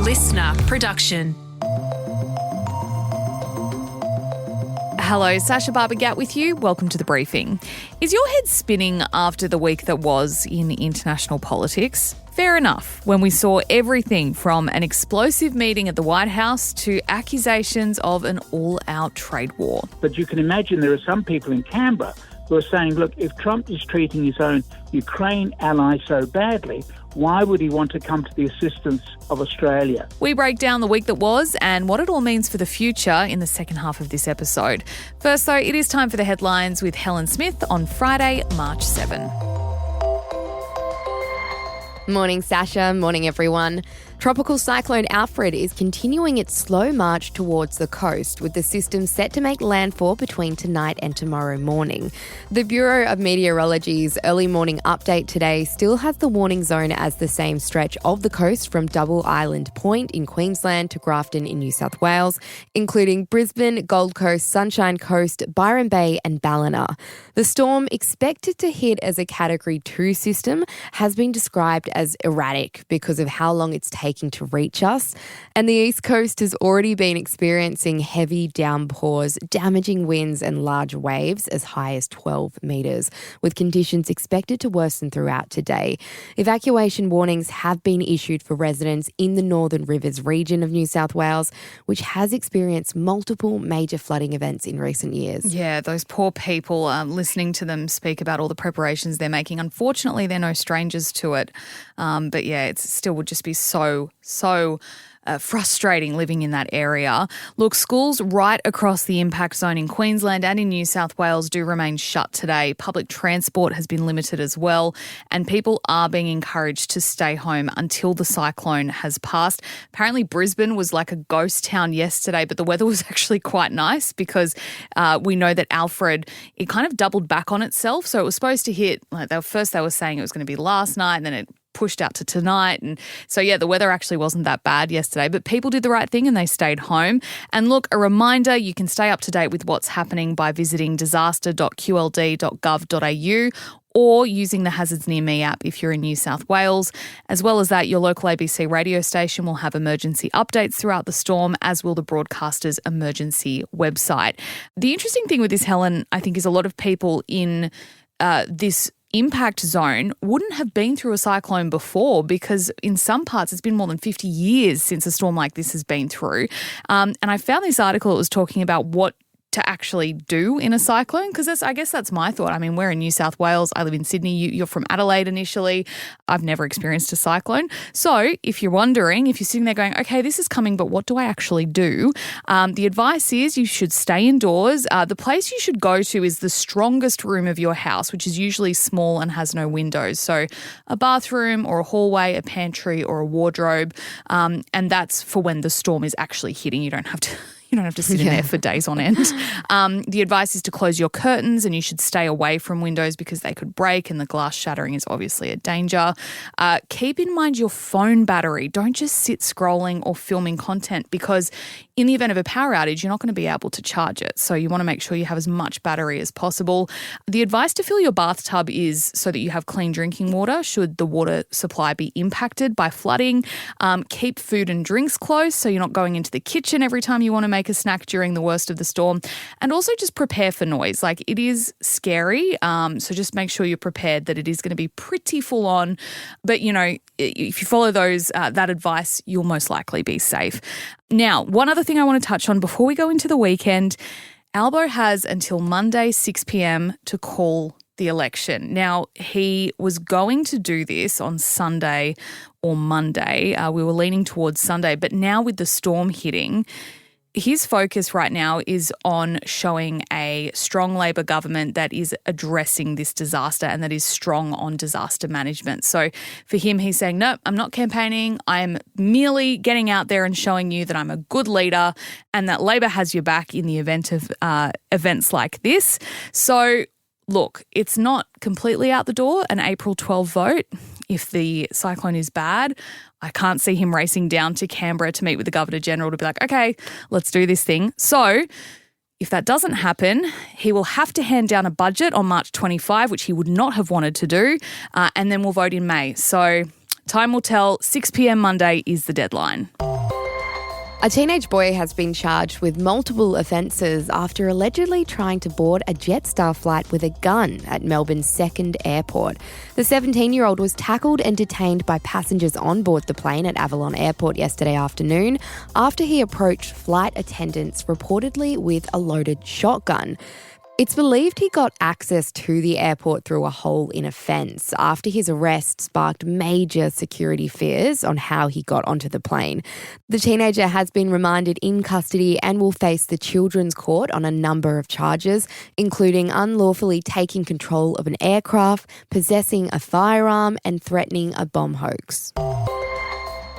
listener production. Hello, Sasha Barbagat with you. Welcome to The Briefing. Is your head spinning after the week that was in international politics? Fair enough, when we saw everything from an explosive meeting at the White House to accusations of an all-out trade war. But you can imagine there are some people in Canberra who are saying, look, if Trump is treating his own Ukraine ally so badly, why would he want to come to the assistance of Australia? We break down the week that was and what it all means for the future in the second half of this episode. First, though, it is time for the headlines with Helen Smith on Friday, March 7. Morning, Sasha. Morning, everyone. Tropical Cyclone Alfred is continuing its slow march towards the coast, with the system set to make landfall between tonight and tomorrow morning. The Bureau of Meteorology's early morning update today still has the warning zone as the same stretch of the coast from Double Island Point in Queensland to Grafton in New South Wales, including Brisbane, Gold Coast, Sunshine Coast, Byron Bay and Ballina. The storm, expected to hit as a Category 2 system, has been described as erratic because of how long it's taking to reach us. And the East Coast has already been experiencing heavy downpours, damaging winds and large waves as high as 12 metres, with conditions expected to worsen throughout today. Evacuation warnings have been issued for residents in the Northern Rivers region of New South Wales, which has experienced multiple major flooding events in recent years. Yeah, those poor people, listening to them speak about all the preparations they're making. Unfortunately, they're no strangers to it. But yeah, it still would just be so frustrating living in that area. Look, schools right across the impact zone in Queensland and in New South Wales do remain shut today. Public transport has been limited as well, and people are being encouraged to stay home until the cyclone has passed. Apparently Brisbane was like a ghost town yesterday, but the weather was actually quite nice because we know that Alfred, it kind of doubled back on itself. So it was supposed to hit, first they were saying it was going to be last night, and then it pushed out to tonight. And so, yeah, the weather actually wasn't that bad yesterday, but people did the right thing and they stayed home. And look, a reminder, you can stay up to date with what's happening by visiting disaster.qld.gov.au or using the Hazards Near Me app if you're in New South Wales. As well as that, your local ABC radio station will have emergency updates throughout the storm, as will the broadcaster's emergency website. The interesting thing with this, Helen, I think, is a lot of people in this impact zone wouldn't have been through a cyclone before, because in some parts it's been more than 50 years since a storm like this has been through. And I found this article that was talking about what to actually do in a cyclone, because I guess that's my thought. I mean, we're in New South Wales. I live in Sydney. You're from Adelaide initially. I've never experienced a cyclone. So if you're wondering, if you're sitting there going, okay, this is coming, but what do I actually do? The advice is you should stay indoors. The place you should go to is the strongest room of your house, which is usually small and has no windows. So a bathroom or a hallway, a pantry or a wardrobe. And that's for when the storm is actually hitting. You don't have to sit in there for days on end. The advice is to close your curtains, and you should stay away from windows because they could break, and the glass shattering is obviously a danger. Keep in mind your phone battery. Don't just sit scrolling or filming content, because in the event of a power outage, you're not going to be able to charge it. So you want to make sure you have as much battery as possible. The advice to fill your bathtub is so that you have clean drinking water should the water supply be impacted by flooding. Keep food and drinks close so you're not going into the kitchen every time you want to make a snack during the worst of the storm. And also just prepare for noise. Like, it is scary, so just make sure you're prepared that it is going to be pretty full on. But, you know, if you follow that advice, you'll most likely be safe. Now, one other thing I want to touch on before we go into the weekend, Albo has until Monday 6 p.m. to call the election. Now, he was going to do this on Sunday or Monday. We were leaning towards Sunday, but now with the storm hitting, his focus right now is on showing a strong Labor government that is addressing this disaster and that is strong on disaster management. So for him, he's saying, no, I'm not campaigning. I am merely getting out there and showing you that I'm a good leader and that Labor has your back in the event of events like this. So look, it's not completely out the door, an April 12 vote. If the cyclone is bad, I can't see him racing down to Canberra to meet with the Governor-General to be like, okay, let's do this thing. So if that doesn't happen, he will have to hand down a budget on March 25, which he would not have wanted to do, and then we'll vote in May. So time will tell. 6 p.m. Monday is the deadline. A teenage boy has been charged with multiple offences after allegedly trying to board a Jetstar flight with a gun at Melbourne's second airport. The 17-year-old was tackled and detained by passengers on board the plane at Avalon Airport yesterday afternoon after he approached flight attendants reportedly with a loaded shotgun. It's believed he got access to the airport through a hole in a fence after his arrest sparked major security fears on how he got onto the plane. The teenager has been remanded in custody and will face the Children's Court on a number of charges, including unlawfully taking control of an aircraft, possessing a firearm, and threatening a bomb hoax.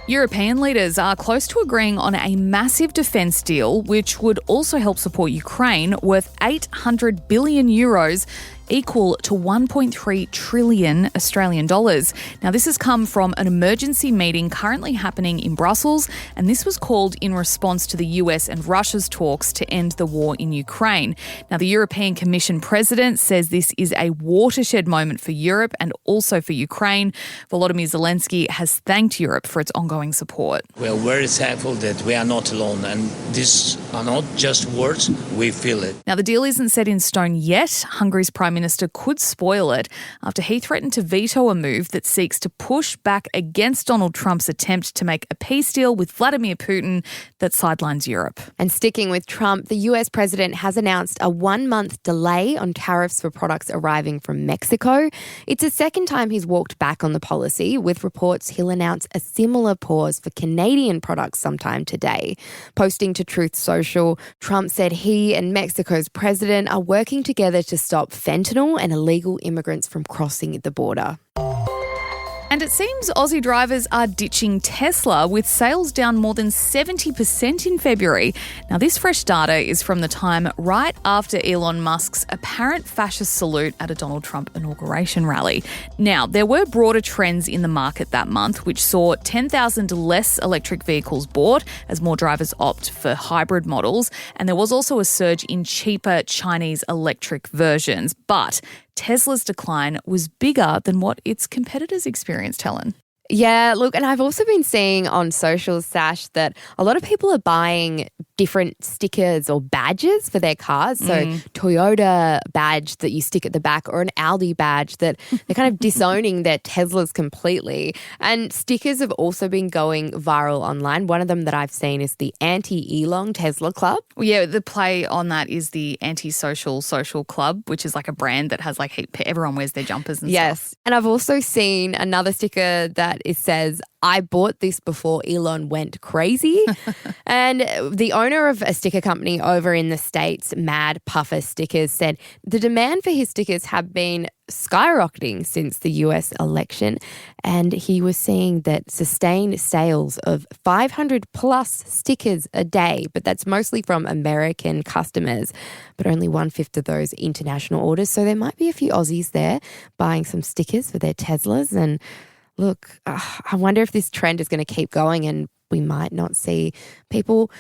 European leaders are close to agreeing on a massive defence deal which would also help support Ukraine worth 800 billion euros, equal to 1.3 trillion Australian dollars. Now, this has come from an emergency meeting currently happening in Brussels, and this was called in response to the US and Russia's talks to end the war in Ukraine. Now, the European Commission president says this is a watershed moment for Europe and also for Ukraine. Volodymyr Zelensky has thanked Europe for its ongoing support. We are very thankful that we are not alone, and these are not just words, we feel it. Now, the deal isn't set in stone yet. Hungary's Prime Minister could spoil it after he threatened to veto a move that seeks to push back against Donald Trump's attempt to make a peace deal with Vladimir Putin that sidelines Europe. And sticking with Trump, the US president has announced a 1-month delay on tariffs for products arriving from Mexico. It's the second time he's walked back on the policy, with reports he'll announce a similar pause for Canadian products sometime today. Posting to Truth Social, Trump said he and Mexico's president are working together to stop fentanyl and illegal immigrants from crossing the border. And it seems Aussie drivers are ditching Tesla, with sales down more than 70% in February. Now, this fresh data is from the time right after Elon Musk's apparent fascist salute at a Donald Trump inauguration rally. Now, there were broader trends in the market that month, which saw 10,000 less electric vehicles bought as more drivers opt for hybrid models. And there was also a surge in cheaper Chinese electric versions. But Tesla's decline was bigger than what its competitors experienced, Helen. Yeah, look, and I've also been seeing on socials, Sash, that a lot of people are buying different stickers or badges for their cars. So Toyota badge that you stick at the back, or an Audi badge that they're kind of disowning their Teslas completely. And stickers have also been going viral online. One of them that I've seen is the Anti-Elon Tesla Club. Well, yeah, the play on that is the Anti-Social Social Club, which is like a brand that has everyone wears their jumpers and stuff. Yes. And I've also seen another sticker that it says, "I bought this before Elon went crazy." And the owner of a sticker company over in the States, Mad Puffer Stickers, said the demand for his stickers have been skyrocketing since the US election. And he was seeing that sustained sales of 500 plus stickers a day, but that's mostly from American customers, but only 1/5 of those international orders. So there might be a few Aussies there buying some stickers for their Teslas. And look, I wonder if this trend is going to keep going and we might not see people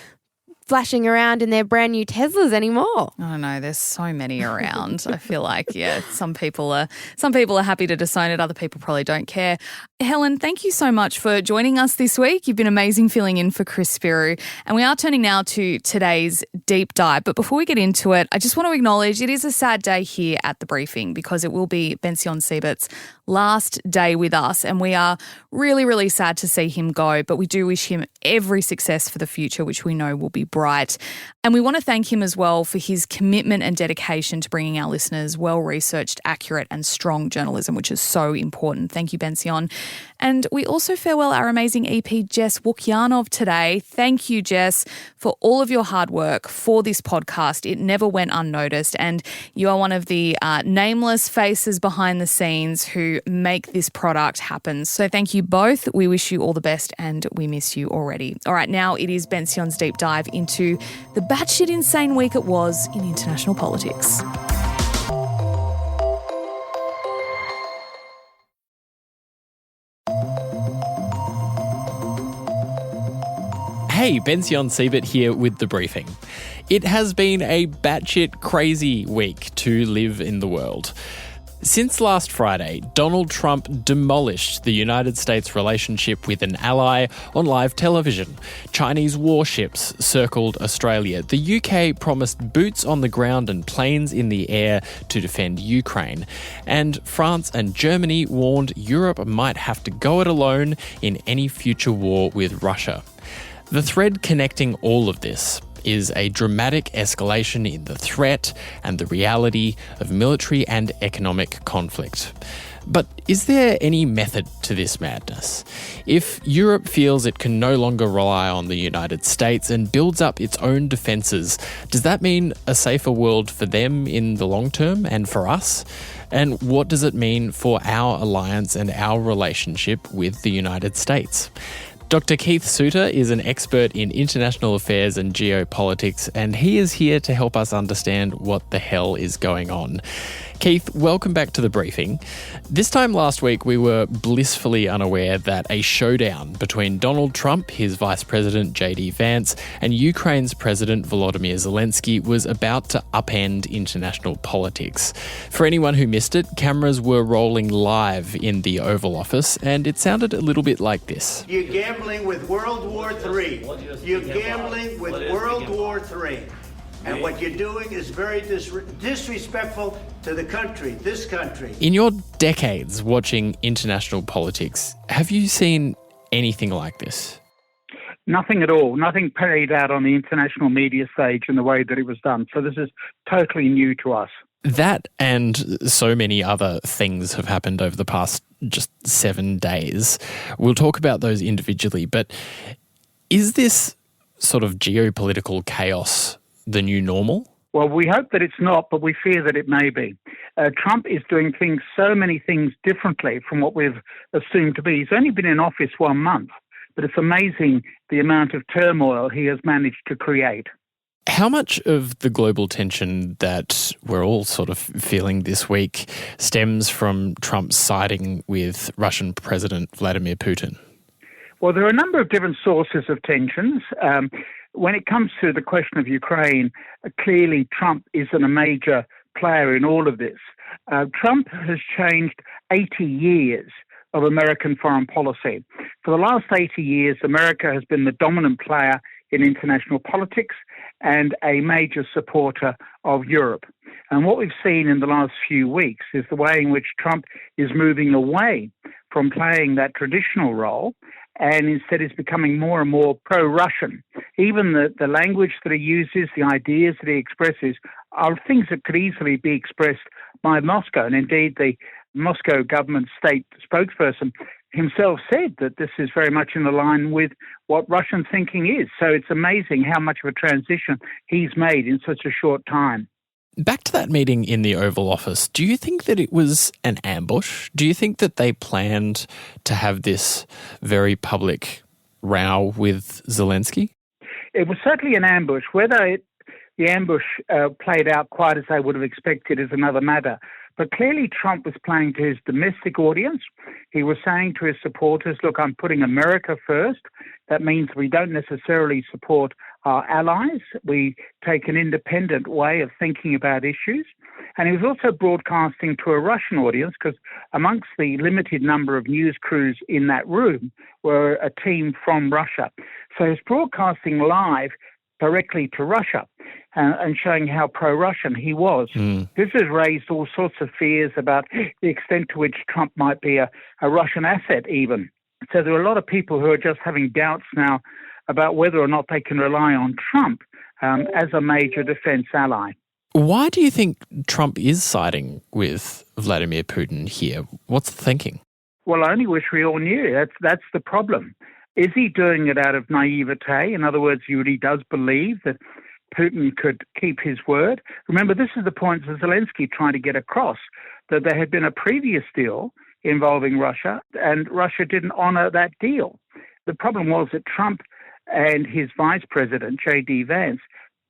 flashing around in their brand new Teslas anymore. I don't know. There's so many around. I feel like, some people are happy to disown it. Other people probably don't care. Helen, thank you so much for joining us this week. You've been amazing filling in for Chris Spiru. And we are turning now to today's deep dive. But before we get into it, I just want to acknowledge it is a sad day here at the briefing, because it will be Bension Siebert's last day with us. And we are really, really sad to see him go. But we do wish him every success for the future, which we know will be bright. And we want to thank him as well for his commitment and dedication to bringing our listeners well-researched, accurate and strong journalism, which is so important. Thank you, Bension. And we also farewell our amazing EP, Jess Wukyanov, today. Thank you, Jess, for all of your hard work for this podcast. It never went unnoticed, and you are one of the nameless faces behind the scenes who make this product happen. So thank you both. We wish you all the best, and we miss you already. All right, now it is Bension's deep dive into the batshit insane week it was in international politics. Hey, Bension Siebert here with the briefing. It has been a batshit crazy week to live in the world. Since last Friday, Donald Trump demolished the United States' relationship with an ally on live television. Chinese warships circled Australia. The UK promised boots on the ground and planes in the air to defend Ukraine. And France and Germany warned Europe might have to go it alone in any future war with Russia. The thread connecting all of this is a dramatic escalation in the threat and the reality of military and economic conflict. But is there any method to this madness? If Europe feels it can no longer rely on the United States and builds up its own defences, does that mean a safer world for them in the long term and for us? And what does it mean for our alliance and our relationship with the United States? Dr Keith Suter is an expert in international affairs and geopolitics, and he is here to help us understand what the hell is going on. Keith, welcome back to the briefing. This time last week, we were blissfully unaware that a showdown between Donald Trump, his Vice President JD Vance, and Ukraine's President Volodymyr Zelensky was about to upend international politics. For anyone who missed it, cameras were rolling live in the Oval Office, and it sounded a little bit like this. You're gambling with World War III. You're gambling with World War III. And what you're doing is very disrespectful to the country, this country. In your decades watching international politics, have you seen anything like this? Nothing at all. Nothing played out on the international media stage in the way that it was done. So this is totally new to us. That and so many other things have happened over the past just 7 days. We'll talk about those individually, but is this sort of geopolitical chaos the new normal? Well, we hope that it's not, but we fear that it may be. Trump is doing so many things differently from what we've assumed to be. He's only been in office 1 month, but it's amazing the amount of turmoil he has managed to create. How much of the global tension that we're all sort of feeling this week stems from Trump siding with Russian President Vladimir Putin? Well, there are a number of different sources of tensions. When it comes to the question of Ukraine, clearly Trump isn't a major player in all of this. Trump has changed 80 years of American foreign policy. For the last 80 years, America has been the dominant player in international politics and a major supporter of Europe. And what we've seen in the last few weeks is the way in which Trump is moving away from playing that traditional role and instead is becoming more and more pro-Russian. Even the language that he uses, the ideas that he expresses, are things that could easily be expressed by Moscow. And indeed, the Moscow government state spokesperson himself said that this is very much in line with what Russian thinking is. So it's amazing how much of a transition he's made in such a short time. Back to that meeting in the Oval Office, do you think that it was an ambush? Do you think that they planned to have this very public row with Zelensky? It was certainly an ambush. Whether the ambush played out quite as they would have expected is another matter. But clearly Trump was playing to his domestic audience. He was saying to his supporters, look, I'm putting America first. That means we don't necessarily support our allies. We take an independent way of thinking about issues. And he was also broadcasting to a Russian audience because amongst the limited number of news crews in that room were a team from Russia. So he was broadcasting live directly to Russia and showing how pro-Russian he was. This has raised all sorts of fears about the extent to which Trump might be a Russian asset even. So there are a lot of people who are just having doubts now about whether or not they can rely on Trump as a major defense ally. Why do you think Trump is siding with Vladimir Putin here? What's the thinking? Well, I only wish we all knew. That's the problem. Is he doing it out of naivete? In other words, he really does believe that Putin could keep his word. Remember, this is the point that Zelensky tried to get across, that there had been a previous deal involving Russia, and Russia didn't honour that deal. The problem was that Trump and his vice president, J.D. Vance,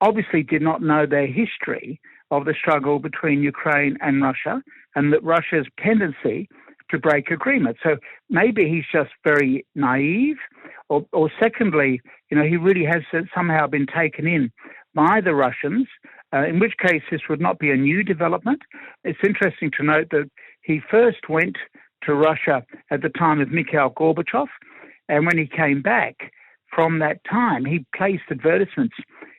obviously did not know their history of the struggle between Ukraine and Russia, and that Russia's tendency to break agreement. So maybe he's just very naive, or secondly, he really has somehow been taken in by the Russians in which case this would not be a new development. It's interesting to note that he first went to Russia at the time of Mikhail Gorbachev, and when he came back from that time, he placed advertisements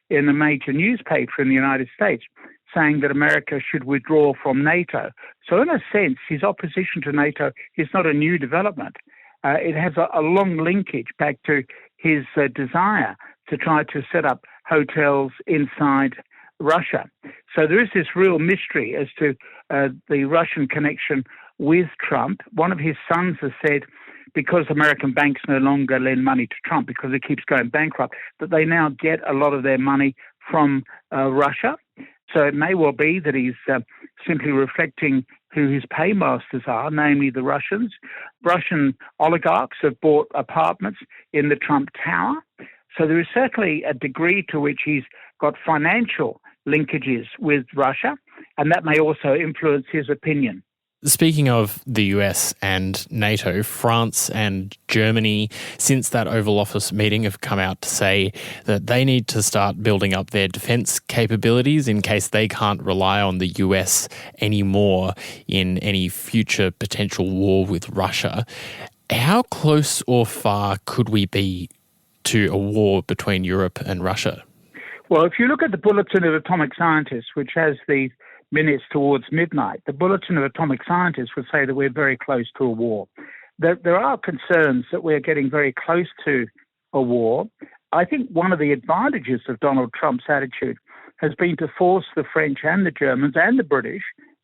in a major newspaper in the United States saying that America should withdraw from NATO. So in a sense, his opposition to NATO is not a new development. It has a long linkage back to his desire to try to set up hotels inside Russia. So there is this real mystery as to the Russian connection with Trump. One of his sons has said, because American banks no longer lend money to Trump because it keeps going bankrupt, that they now get a lot of their money from Russia. So it may well be that he's simply reflecting who his paymasters are, namely the Russians. Russian oligarchs have bought apartments in the Trump Tower. So there is certainly a degree to which he's got financial linkages with Russia, and that may also influence his opinion. Speaking of the US and NATO, France and Germany, since that Oval Office meeting, have come out to say that they need to start building up their defence capabilities in case they can't rely on the US anymore in any future potential war with Russia. How close or far could we be to a war between Europe and Russia? Well, if you look at the Bulletin of Atomic Scientists, which has these minutes towards midnight, the Bulletin of Atomic Scientists would say that we're very close to a war. There are concerns that we're getting very close to a war. I think one of the advantages of Donald Trump's attitude has been to force the French and the Germans and the British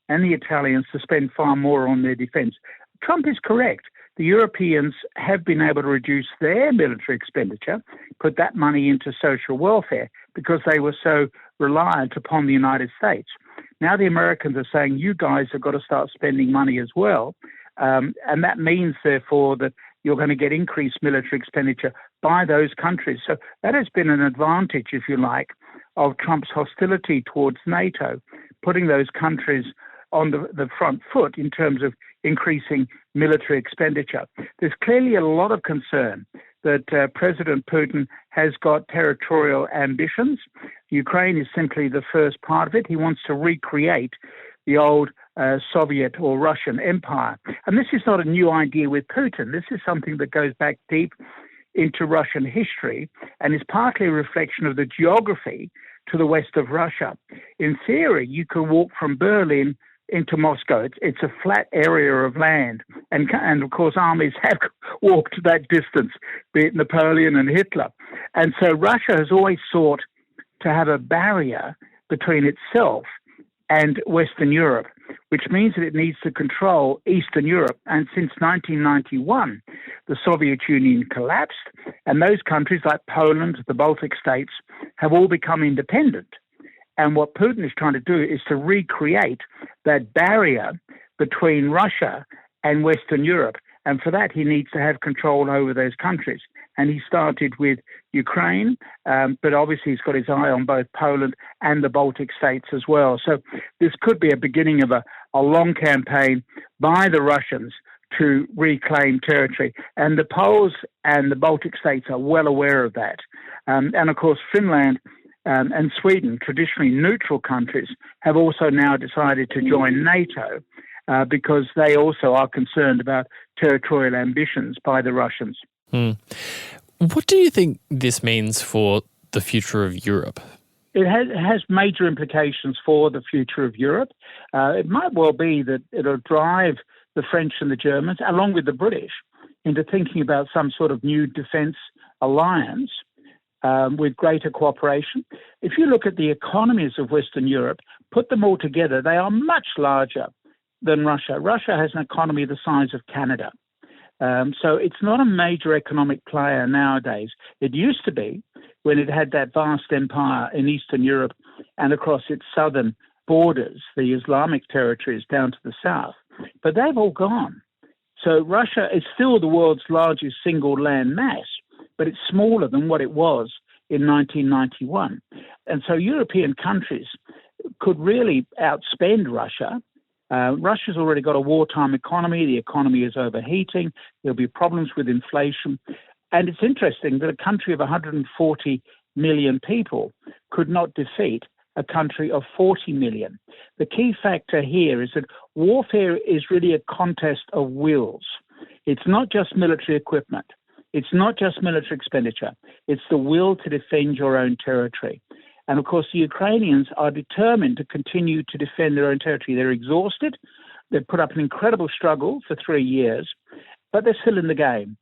and the Italians to spend far more on their defence. Trump is correct. The Europeans have been able to reduce their military expenditure, put that money into social welfare because they were so reliant upon the United States. Now the Americans are saying, you guys have got to start spending money as well. And that means, therefore, that you're going to get increased military expenditure by those countries. So that has been an advantage, if you like, of Trump's hostility towards NATO, putting those countries on the front foot in terms of increasing military expenditure. There's clearly a lot of concern that President Putin has got territorial ambitions. Ukraine is simply the first part of it. He wants to recreate the old Soviet or Russian empire. And this is not a new idea with Putin. This is something that goes back deep into Russian history and is partly a reflection of the geography to the west of Russia. In theory, you can walk from Berlin into Moscow. It's a flat area of land. And of course, armies have walked that distance, be it Napoleon and Hitler. And so Russia has always sought to have a barrier between itself and Western Europe, which means that it needs to control Eastern Europe. And since 1991, the Soviet Union collapsed, and those countries like Poland, the Baltic states, have all become independent. And what Putin is trying to do is to recreate that barrier between Russia and Western Europe. And for that, he needs to have control over those countries. And he started with Ukraine, but obviously he's got his eye on both Poland and the Baltic states as well. So this could be a beginning of a long campaign by the Russians to reclaim territory. And the Poles and the Baltic states are well aware of that. And of course, Finland and Sweden, traditionally neutral countries, have also now decided to join NATO because they also are concerned about territorial ambitions by the Russians. What do you think this means for the future of Europe? It has major implications for the future of Europe. It might well be that it'll drive the French and the Germans, along with the British, into thinking about some sort of new defence alliance with greater cooperation. If you look at the economies of Western Europe, put them all together, they are much larger than Russia. Russia has an economy the size of Canada. So it's not a major economic player nowadays. It used to be when it had that vast empire in Eastern Europe and across its southern borders, the Islamic territories down to the south. But they've all gone. So Russia is still the world's largest single land mass, but it's smaller than what it was in 1991. And so European countries could really outspend Russia. Russia's already got a wartime economy. The economy is overheating. There'll be problems with inflation. And it's interesting that a country of 140 million people could not defeat a country of 40 million. The key factor here is that warfare is really a contest of wills. It's not just military equipment. It's not just military expenditure. It's the will to defend your own territory. And of course, the Ukrainians are determined to continue to defend their own territory. They're exhausted. They've put up an incredible struggle for 3 years, but they're still in the game.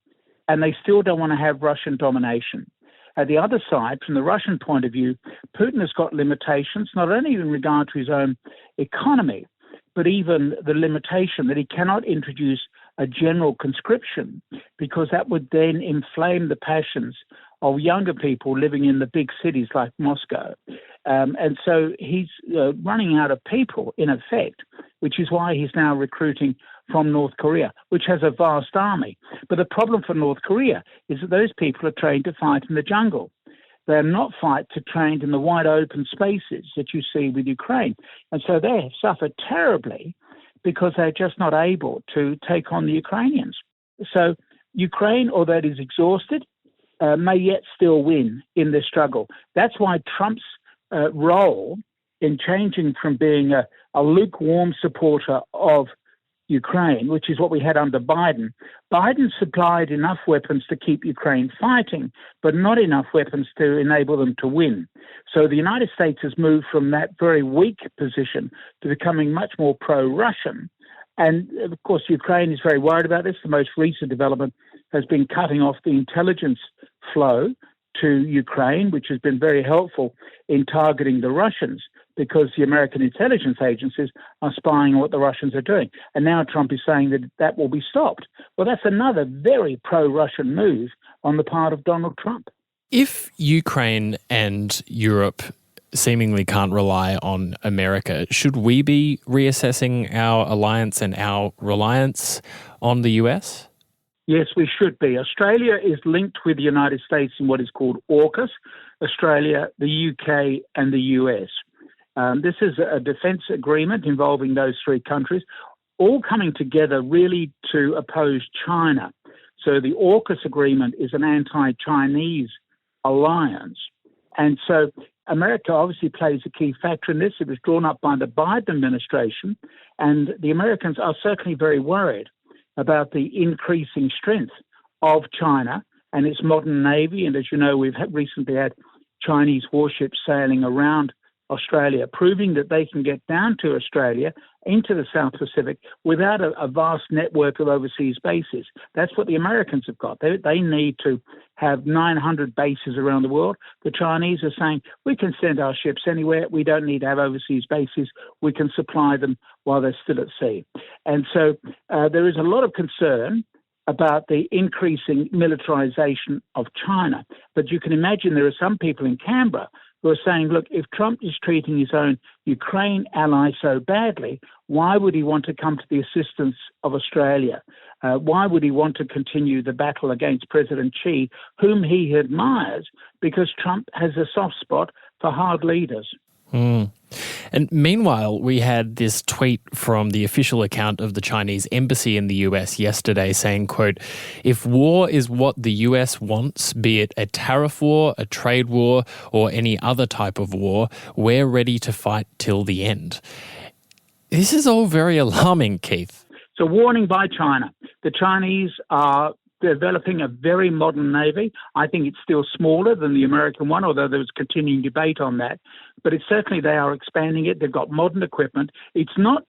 And they still don't want to have Russian domination. At the other side, from the Russian point of view, Putin has got limitations, not only in regard to his own economy, but even the limitation that he cannot introduce a general conscription, because that would then inflame the passions of younger people living in the big cities like Moscow. And so he's running out of people, in effect, which is why he's now recruiting from North Korea, which has a vast army. But the problem for North Korea is that those people are trained to fight in the jungle. They're not trained in the wide open spaces that you see with Ukraine. And so they have suffered terribly because they're just not able to take on the Ukrainians. So Ukraine, although it is exhausted, may yet still win in this struggle. That's why Trump's role in changing from being a lukewarm supporter of Ukraine, which is what we had under Biden. Biden supplied enough weapons to keep Ukraine fighting, but not enough weapons to enable them to win. So the United States has moved from that very weak position to becoming much more pro-Russian. And of course, Ukraine is very worried about this. The most recent development has been cutting off the intelligence flow to Ukraine, which has been very helpful in targeting the Russians, because the American intelligence agencies are spying on what the Russians are doing. And now Trump is saying that that will be stopped. Well, that's another very pro-Russian move on the part of Donald Trump. If Ukraine and Europe seemingly can't rely on America, should we be reassessing our alliance and our reliance on the US? Yes, we should be. Australia is linked with the United States in what is called AUKUS, Australia, the UK and the US. This is a defence agreement involving those three countries, all coming together really to oppose China. So the AUKUS agreement is an anti-Chinese alliance. And so America obviously plays a key factor in this. It was drawn up by the Biden administration, and the Americans are certainly very worried about the increasing strength of China and its modern navy. And as you know, we've recently had Chinese warships sailing around Australia, proving that they can get down to Australia into the South Pacific without a vast network of overseas bases. That's what the Americans have got. They need to have 900 bases around the world. The Chinese are saying, we can send our ships anywhere. We don't need to have overseas bases. We can supply them while they're still at sea. And so there is a lot of concern about the increasing militarization of China. But you can imagine there are some people in Canberra who are saying, look, if Trump is treating his own Ukraine ally so badly, why would he want to come to the assistance of Australia? Why would he want to continue the battle against President Xi, whom he admires, because Trump has a soft spot for hard leaders? And meanwhile, we had this tweet from the official account of the Chinese embassy in the US yesterday saying, quote, if war is what the US wants, be it a tariff war, a trade war, or any other type of war, we're ready to fight till the end. This is all very alarming, Keith. It's a warning by China. The Chinese are developing a very modern navy. I think it's still smaller than the American one, although there was continuing debate on that. But it's certainly they are expanding it. They've got modern equipment. It's not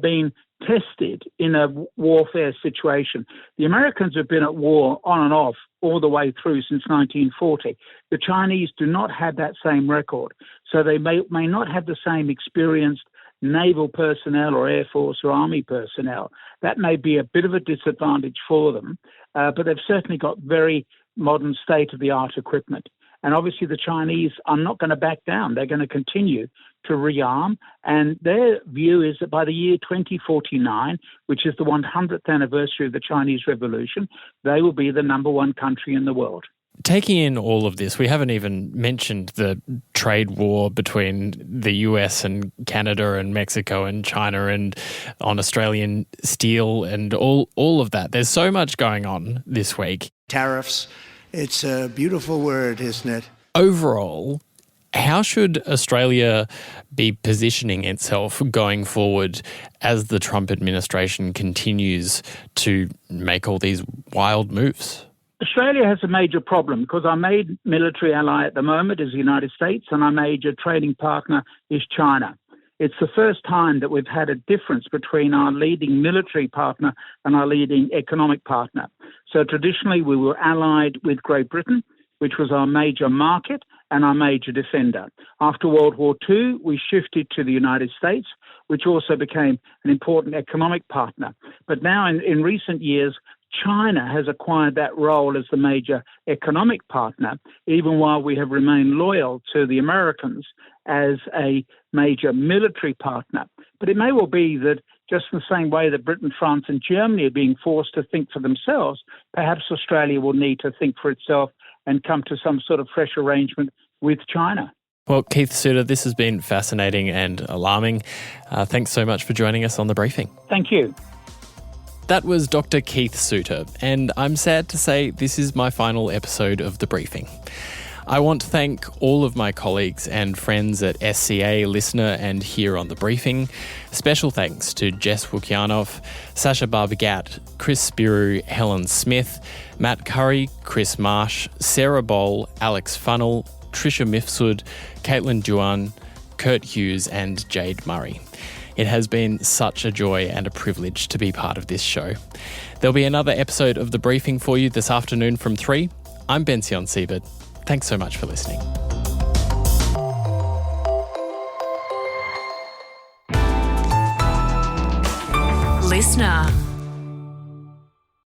been tested in a warfare situation. The Americans have been at war on and off all the way through since 1940. The Chinese do not have that same record. So they may not have the same experienced naval personnel or Air Force or Army personnel. That may be a bit of a disadvantage for them, but they've certainly got very modern state-of-the-art equipment. And obviously the Chinese are not going to back down. They're going to continue to rearm. And their view is that by the year 2049, which is the 100th anniversary of the Chinese Revolution, they will be the number one country in the world. Taking in all of this, we haven't even mentioned the trade war between the US and Canada and Mexico and China and on Australian steel and all of that. There's so much going on this week. Tariffs. It's a beautiful word, isn't it? Overall, How should Australia be positioning itself going forward as the Trump administration continues to make all these wild moves? Australia has a major problem because our main military ally at the moment is the United States and our major trading partner is China. It's the first time that we've had a difference between our leading military partner and our leading economic partner. So traditionally we were allied with Great Britain, which was our major market and our major defender. After World War II, we shifted to the United States, which also became an important economic partner. But now in recent years, China has acquired that role as the major economic partner, even while we have remained loyal to the Americans as a major military partner. But it may well be that just in the same way that Britain, France and Germany are being forced to think for themselves, perhaps Australia will need to think for itself and come to some sort of fresh arrangement with China. Well, Keith Suter, this has been fascinating and alarming. Thanks so much for joining us on The Briefing. Thank you. That was Dr. Keith Suter, and I'm sad to say this is my final episode of The Briefing. I want to thank all of my colleagues and friends at SCA, Listener and here on The Briefing. Special thanks to Jess Wukianov, Sasha Barbagat, Chris Spiru, Helen Smith, Matt Curry, Chris Marsh, Sarah Boll, Alex Funnell, Trisha Mifsud, Caitlin Duan, Kurt Hughes and Jade Murray. It has been such a joy and a privilege to be part of this show. There'll be another episode of The Briefing for you this afternoon from 3. I'm Bension Siebert. Thanks so much for listening. Listener.